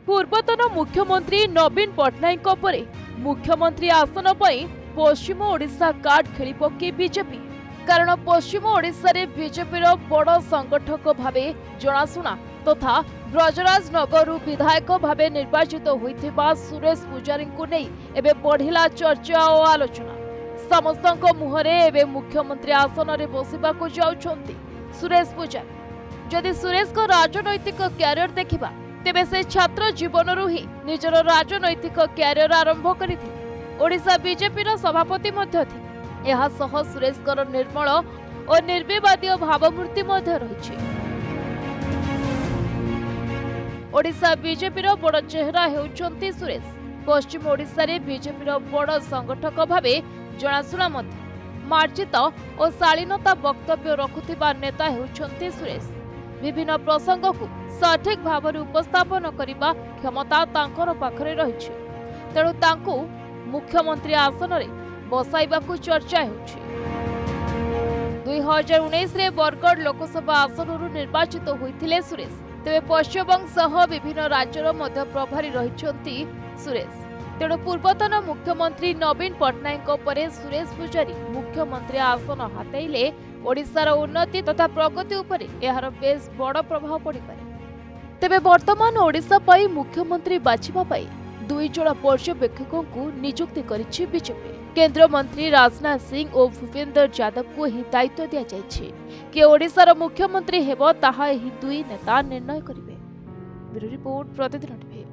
पूर्वतन मुख्यमंत्री नवीन पट्टनायक परे मुख्यमंत्री आसन पर पश्चिम ओडिशा कार्ड खेली पके बीजेपी। कारण पश्चिम ओडिशा रे बीजेपी बड़ संगठक भावे जनाशुना तथा ब्रजराज नगर विधायक भावे निर्वाचित होइथिबा सुरेश पुजारी को नहीं एबे बढ़िला चर्चा और आलोचना। समस्त मुहरे एबे मुख्यमंत्री आसन रे बसिबाकू जाउछंती सुरेश पुजारी। जदि सुरेश को राजनैतिक क्यारियर देखिबा तेबे से छात्र जीवन ही निजर राजनैतिक क्यारियर आरंभ करथिले। ओडिशा बीजेपी सभापति मध्य थिले। एहा सह सुरेश कर निर्मल और निर्विवादी भावमूर्ति मध्य रहिछि। ओडिशा बीजेपी बड़ चेहरा हेउछंती सुरेश। पश्चिम ओडिशा रे बीजेपी बड़ संगठक भावे जनाशुना मध्य मार्जित और शालीनता वक्तव्य रखुथिबा नेता हेउछंती सुरेश। विभिन्न प्रसंग को सठिक भाव उपस्थापन करने क्षमता तांकर पाखरे रहिछि। तेणु तांकु मुख्यमंत्री आसन रे बसाइबाकू चर्चा हेउछि। 2019 रे बरगढ़ लोकसभा आसनरु निर्वाचित होइथिले सुरेश। तेबे पश्चिमबंग सह विभिन्न राज्यर मध्य प्रभारी रहिछंती सुरेश। तेणु पूर्वतन मुख्यमंत्री नवीन पट्टनायक परे सुरेश पुजारी मुख्यमंत्री आसन हातेइले ओडिशार उन्नति तथा प्रगति उपरे एहार बेस बड़ प्रभाव पड़िपारे। तेबे वर्तमान ओडिशा पई मुख्यमंत्री बाछिबा पई दुई जण पर्यवेक्षकों को नियुक्ति करिछि बीजेपी। केंद्र मंत्री राजनाथ सिंह और भूपेंद्र यादव को ही दायित्व दिया जायछि कि ओडिशार मुख्यमंत्री हेबो ताहा एही दुई नेता निर्णय करिवे। ब्यूरो रिपोर्ट प्रतिदिन टीवी।